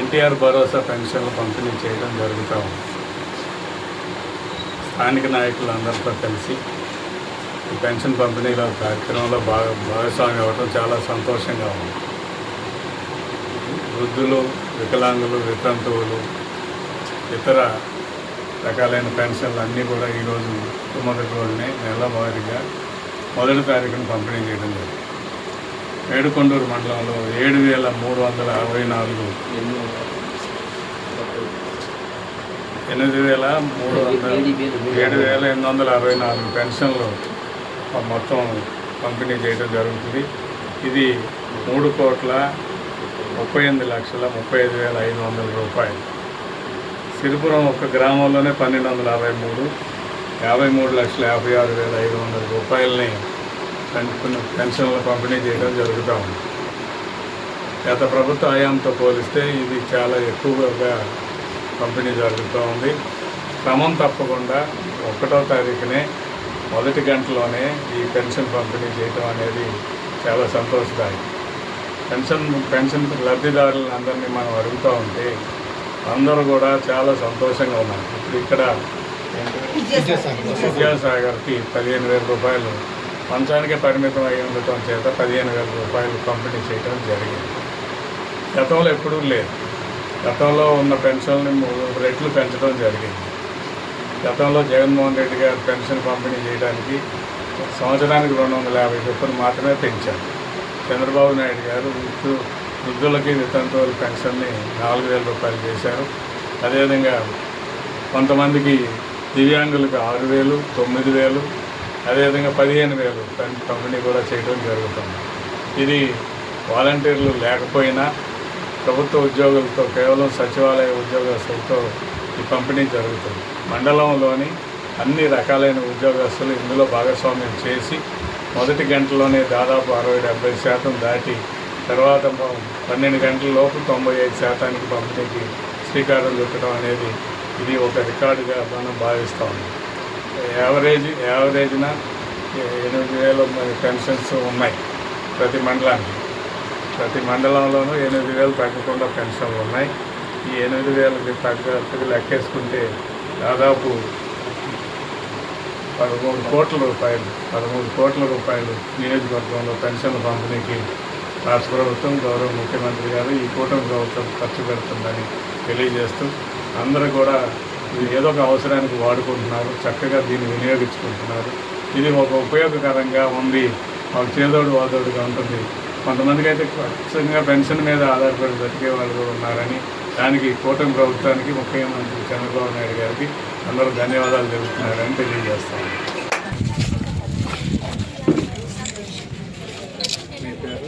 ఎన్టీఆర్ భరోసా పెన్షన్లు పంపిణీ చేయడం జరుగుతూ ఉంది. స్థానిక నాయకులందరితో కలిసి ఈ పెన్షన్ పంపిణీలో కార్యక్రమంలో భాగస్వామి అవ్వడం చాలా సంతోషంగా ఉంది. వృద్ధులు, వికలాంగులు, వితంతువులు, ఇతర రకాలైన పెన్షన్లు అన్నీ కూడా ఈరోజు మొదటి రోజునే నెలవారీగా 1వ తారీఖున పంపిణీ చేయడం జరిగింది. ఏడుకొండూరు మండలంలో 7,364 7,864 పెన్షన్లు మొత్తం పంపిణీ చేయడం జరుగుతుంది. ఇది 3,38,35,500 రూపాయలు. సిరిపురం ఒక గ్రామంలోనే 1,263, 53,56,500 రూపాయలని పెన్షన్లు పంపిణీ చేయడం జరుగుతూ ఉంది. గత ప్రభుత్వ హయాంతో పోలిస్తే ఇది చాలా ఎక్కువగా పంపిణీ జరుగుతూ ఉంది. క్రమం తప్పకుండా 1వ తారీఖునే మొదటి గంటలోనే ఈ పెన్షన్ పంపిణీ చేయడం అనేది చాలా సంతోషదాయకం. పెన్షన్ లబ్ధిదారులను అందరినీ మనం అడుగుతూ ఉంటే అందరూ కూడా చాలా సంతోషంగా ఉన్నారు. ఇప్పుడు ఇక్కడ విద్యాసాగర్కి 15,000 రూపాయలు మంచానికే పరిమితం అయి ఉండటం చేత 15,000 రూపాయలు పంపిణీ చేయడం జరిగింది. గతంలో ఎప్పుడూ లేదు. గతంలో ఉన్న పెన్షన్ని 3 రెట్లు పెంచడం జరిగింది. గతంలో జగన్మోహన్ రెడ్డి గారు పెన్షన్ పంపిణీ చేయడానికి సంవత్సరానికి 250 చొప్పున మాత్రమే పెంచారు. చంద్రబాబు నాయుడు గారు వృద్ధులకి, వితంతువుల పెన్షన్ని 4,000 రూపాయలు చేశారు. అదేవిధంగా కొంతమందికి దివ్యాంగులకు 6,000, 9,000, అదేవిధంగా 15,000 పంపిణీ కూడా చేయడం జరుగుతుంది. ఇది వాలంటీర్లు లేకపోయినా ప్రభుత్వ ఉద్యోగులతో, కేవలం సచివాలయ ఉద్యోగస్తులతో ఈ పంపిణీ జరుగుతుంది. మండలంలోని అన్ని రకాలైన ఉద్యోగస్తులు ఇందులో భాగస్వామ్యం చేసి మొదటి గంటలోనే దాదాపు 60-70% దాటి తర్వాత 12 గంటల లోపు 95% పంపిణీకి శ్రీకారం చుట్టడం అనేది ఇది ఒక రికార్డుగా మనం భావిస్తూ ఉన్నాం. యావరేజ్న 8,000 పెన్షన్స్ ఉన్నాయి ప్రతి మండలానికి. ప్రతి మండలంలోనూ 8,000 తగ్గకుండా పెన్షన్లు ఉన్నాయి. ఈ 8,000కి తగ్గట్టుగా లెక్కేసుకుంటే దాదాపు 13 కోట్ల రూపాయలు నియోజకవర్గంలో పెన్షన్ల పంపిణీకి రాష్ట్ర ప్రభుత్వం, గౌరవ ముఖ్యమంత్రి గారు, ఈ కూటమి ప్రభుత్వం ఖర్చు పెడుతుందని తెలియజేస్తూ అందరూ కూడా ఏదో ఒక అవసరానికి వాడుకుంటున్నారు, చక్కగా దీన్ని వినియోగించుకుంటున్నారు. ఇది ఒక ఉపయోగకరంగా ఉంది. మాకు చేదోడు వాదోడుగా ఉంటుంది. కొంతమందికి అయితే ఖచ్చితంగా పెన్షన్ మీద ఆధారపడి బతికే వాళ్ళు కూడా ఉన్నారని, దానికి కూటమి ప్రభుత్వానికి, ముఖ్యమంత్రి చంద్రబాబు నాయుడు గారికి అందరూ ధన్యవాదాలు తెలుపుతున్నారని తెలియజేస్తాను. మీ పేరు?